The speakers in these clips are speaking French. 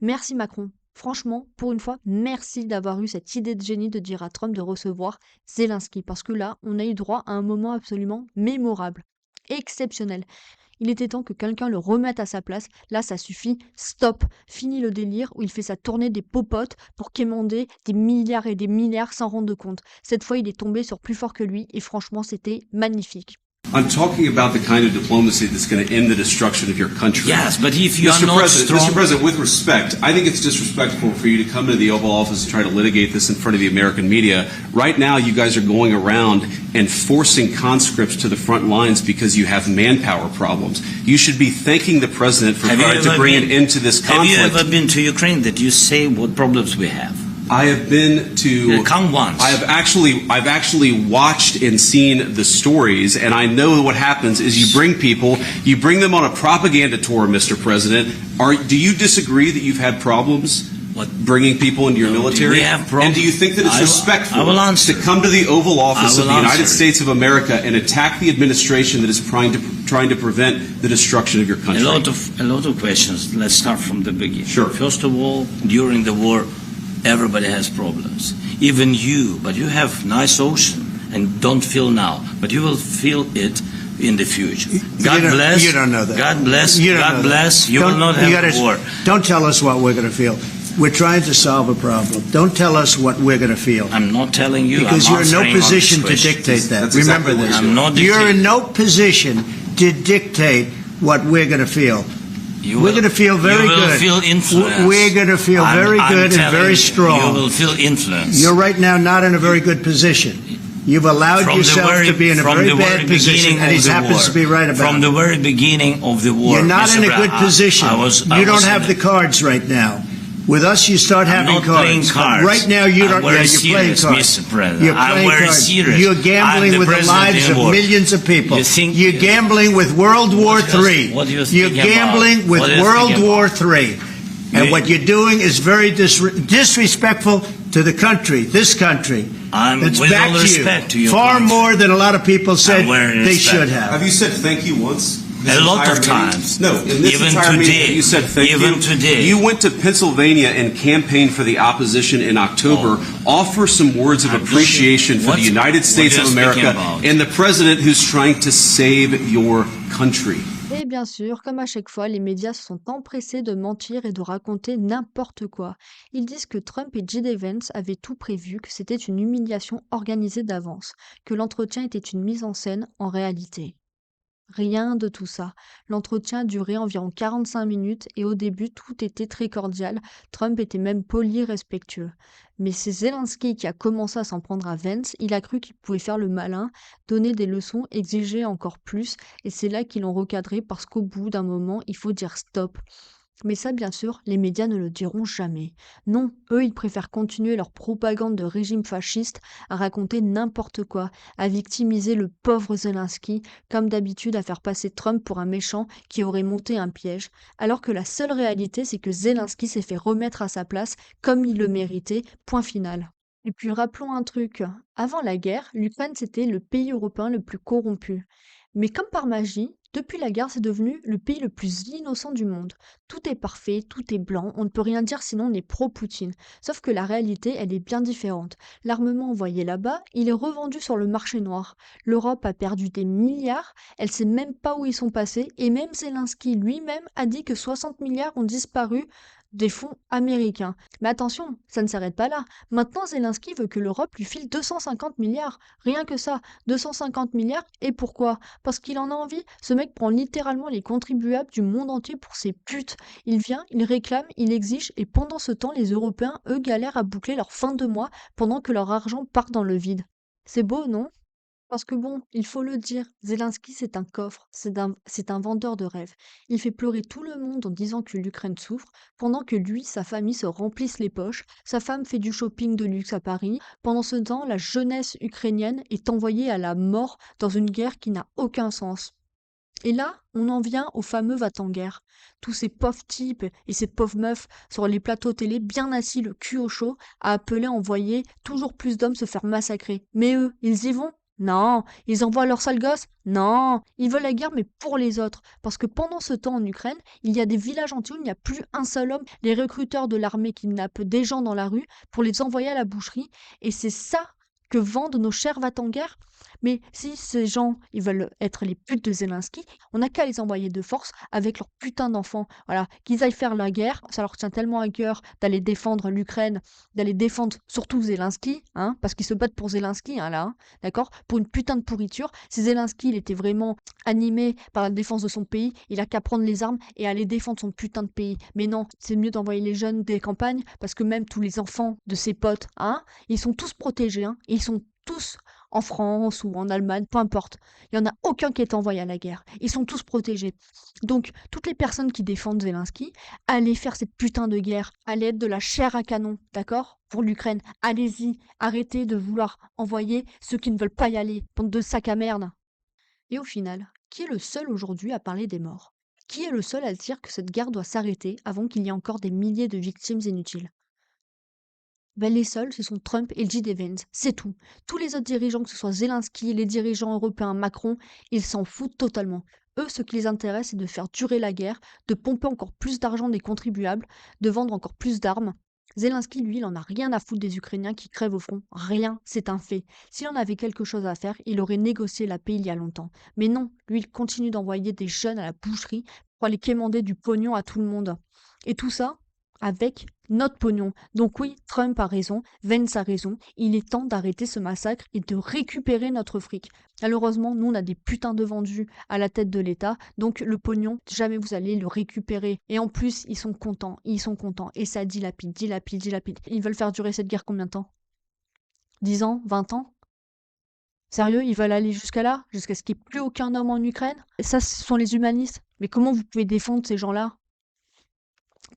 Merci Macron. Franchement, pour une fois, merci d'avoir eu cette idée de génie de dire à Trump de recevoir Zelensky, parce que là, on a eu droit à un moment absolument mémorable, exceptionnel. Il était temps que quelqu'un le remette à sa place. Là, ça suffit. Stop. Fini le délire où il fait sa tournée des popotes pour quémander des milliards et des milliards sans rendre compte. Cette fois, il est tombé sur plus fort que lui et franchement, c'était magnifique. I'm talking about the kind of diplomacy that's going to end the destruction of your country. Yes, but if you are Mr. not President, strong... Mr. President, with respect, I think it's disrespectful for you to come to the Oval Office and try to litigate this in front of the American media. Right now, you guys are going around and forcing conscripts to the front lines because you have manpower problems. You should be thanking the President for trying to bring an end to this conflict. Have you ever been to Ukraine that you say what problems we have? I have been to. Come once. I've actually watched and seen the stories, and I know what happens is you bring them on a propaganda tour, Mr. President. Do you disagree that you've had problems bringing people into your military? We have problems. And do you think that it's respectful to come to the Oval Office of the United States of America and attack the administration that is trying to prevent the destruction of your country? A lot of questions. Let's start from the beginning. Sure. First of all, during the war, everybody has problems. Even you, but you have nice ocean and don't feel now, but you will feel it in the future. God bless. You don't know that. God bless. You don't God know bless. That. You will not have a war. Don't tell us what we're going to feel. We're trying to solve a problem. Don't tell us what we're going to feel. I'm not telling you. Because you're in no position to dictate that. Remember this. I'm not dictating. You're in no position to dictate what we're going to feel. We're going to feel very good. You will feel influence. We're going to feel very good and very strong. You will feel influence. You're right now not in a very good position. You've allowed yourself to be in a very bad position, and he happens to be right about it. From the very beginning of the war. You're not in a good position. You don't have the cards right now. With us, you start having cards. Playing cards. Right now, you don't. Yeah, you're playing cards. Mr. President. You're playing cards. Serious. You're gambling with the lives of millions of people. You're gambling with World War III. You're gambling with World War III. And what you're doing is very disrespectful to the country, this country. It's back to you. Far more than a lot of people said they should have. Have you said thank you once? A lot of times. No, in this even entire today, meeting, you said thank you. Even today. You went to Pennsylvania and campaigned for the opposition in October. Offer some words of appreciation for the United States of America and the president who's trying to save your country. Et bien sûr, comme à chaque fois, les médias se sont empressés de mentir et de raconter n'importe quoi. Ils disent que Trump et J.D. Vance avaient tout prévu, que c'était une humiliation organisée d'avance, que l'entretien était une mise en scène en réalité. Rien de tout ça. L'entretien durait environ 45 minutes et au début, tout était très cordial. Trump était même poli, respectueux. Mais c'est Zelensky qui a commencé à s'en prendre à Vance. Il a cru qu'il pouvait faire le malin, donner des leçons, exiger encore plus. Et c'est là qu'ils l'ont recadré parce qu'au bout d'un moment, il faut dire stop. Mais ça, bien sûr, les médias ne le diront jamais. Non, eux, ils préfèrent continuer leur propagande de régime fasciste, à raconter n'importe quoi, à victimiser le pauvre Zelensky, comme d'habitude à faire passer Trump pour un méchant qui aurait monté un piège, alors que la seule réalité, c'est que Zelensky s'est fait remettre à sa place comme il le méritait, point final. Et puis rappelons un truc, avant la guerre, l'Ukraine c'était le pays européen le plus corrompu. Mais comme par magie, depuis la guerre, c'est devenu le pays le plus innocent du monde. Tout est parfait, tout est blanc, on ne peut rien dire sinon on est pro-Poutine. Sauf que la réalité, elle est bien différente. L'armement envoyé là-bas, il est revendu sur le marché noir. L'Europe a perdu des milliards, elle sait même pas où ils sont passés, et même Zelensky lui-même a dit que 60 milliards ont disparu des fonds américains. Mais attention, ça ne s'arrête pas là. Maintenant, Zelensky veut que l'Europe lui file 250 milliards. Rien que ça, 250 milliards. Et pourquoi? Parce qu'il en a envie. Ce mec prend littéralement les contribuables du monde entier pour ses putes. Il vient, il réclame, il exige, et pendant ce temps, les Européens, eux, galèrent à boucler leur fin de mois pendant que leur argent part dans le vide. C'est beau, non? Parce que bon, il faut le dire, Zelensky c'est un coffre, c'est un vendeur de rêves. Il fait pleurer tout le monde en disant que l'Ukraine souffre, pendant que lui, sa famille se remplissent les poches, sa femme fait du shopping de luxe à Paris. Pendant ce temps, la jeunesse ukrainienne est envoyée à la mort dans une guerre qui n'a aucun sens. Et là, on en vient au fameux va-t-en-guerre. Tous ces pauvres types et ces pauvres meufs sur les plateaux télé bien assis le cul au chaud à appeler à envoyer toujours plus d'hommes se faire massacrer. Mais eux, ils y vont? Non. Ils envoient leurs sales gosses? Non. Ils veulent la guerre, mais pour les autres. Parce que pendant ce temps en Ukraine, il y a des villages entiers où il n'y a plus un seul homme. Les recruteurs de l'armée kidnappent des gens dans la rue pour les envoyer à la boucherie. Et c'est ça que vendent nos chers va-t-en-guerre. Mais si ces gens, ils veulent être les putes de Zelensky, on n'a qu'à les envoyer de force avec leurs putains d'enfants. Voilà, qu'ils aillent faire la guerre. Ça leur tient tellement à cœur d'aller défendre l'Ukraine, d'aller défendre surtout Zelensky, hein, parce qu'ils se battent pour Zelensky, hein, là, hein, d'accord? Pour une putain de pourriture. Si Zelensky, il était vraiment animé par la défense de son pays, il a qu'à prendre les armes et aller défendre son putain de pays. Mais non, c'est mieux d'envoyer les jeunes des campagnes, parce que même tous les enfants de ses potes, hein, ils sont tous protégés, hein, ils sont tous en France ou en Allemagne, peu importe. Il n'y en a aucun qui est envoyé à la guerre. Ils sont tous protégés. Donc, toutes les personnes qui défendent Zelensky, allez faire cette putain de guerre à l'aide de la chair à canon, d'accord? Pour l'Ukraine. Allez-y, arrêtez de vouloir envoyer ceux qui ne veulent pas y aller, bande de sacs à merde. Et au final, qui est le seul aujourd'hui à parler des morts? Qui est le seul à dire que cette guerre doit s'arrêter avant qu'il y ait encore des milliers de victimes inutiles? Ben, les seuls, ce sont Trump et J.D. Vance, c'est tout. Tous les autres dirigeants, que ce soit Zelensky, les dirigeants européens, Macron, ils s'en foutent totalement. Eux, ce qui les intéresse, c'est de faire durer la guerre, de pomper encore plus d'argent des contribuables, de vendre encore plus d'armes. Zelensky, lui, il en a rien à foutre des Ukrainiens qui crèvent au front. Rien, c'est un fait. S'il en avait quelque chose à faire, il aurait négocié la paix il y a longtemps. Mais non, lui, il continue d'envoyer des jeunes à la boucherie pour aller quémander du pognon à tout le monde. Et tout ça, avec notre pognon. Donc oui, Trump a raison, Vance a raison, il est temps d'arrêter ce massacre et de récupérer notre fric. Malheureusement, nous on a des putains de vendus à la tête de l'État, donc le pognon, jamais vous allez le récupérer. Et en plus, ils sont contents, et ça dilapide, dilapide, dilapide. Ils veulent faire durer cette guerre combien de temps? 10 ans? 20 ans? Sérieux, ils veulent aller jusqu'à là? Jusqu'à ce qu'il n'y ait plus aucun homme en Ukraine? Et ça, ce sont les humanistes. Mais comment vous pouvez défendre ces gens-là?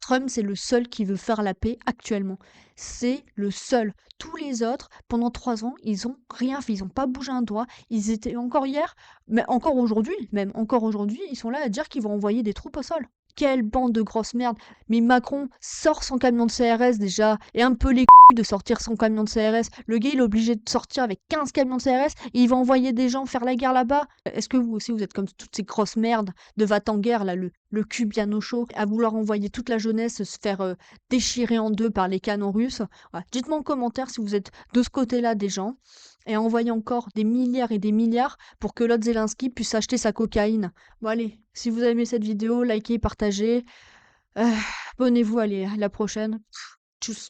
Trump, c'est le seul qui veut faire la paix actuellement. C'est le seul. Tous les autres, pendant 3 ans, ils ont rien fait. Ils ont pas bougé un doigt. Ils étaient encore hier, mais encore aujourd'hui, même encore aujourd'hui, ils sont là à dire qu'ils vont envoyer des troupes au sol. Quelle bande de grosses merdes. Mais Macron sort son camion de CRS déjà, et un peu les couilles de sortir son camion de CRS. Le gars, il est obligé de sortir avec 15 camions de CRS, et il va envoyer des gens faire la guerre là-bas. Est-ce que vous aussi, vous êtes comme toutes ces grosses merdes de va-t-en-guerre, là, le cul bien au chaud, à vouloir envoyer toute la jeunesse se faire déchirer en deux par les canons russes? Voilà. Dites-moi en commentaire si vous êtes de ce côté-là des gens, et envoyez encore des milliards et des milliards pour que l'autre Zelensky puisse acheter sa cocaïne. Bon allez, si vous avez aimé cette vidéo, likez, partagez. Abonnez-vous, allez, à la prochaine. Tchuss.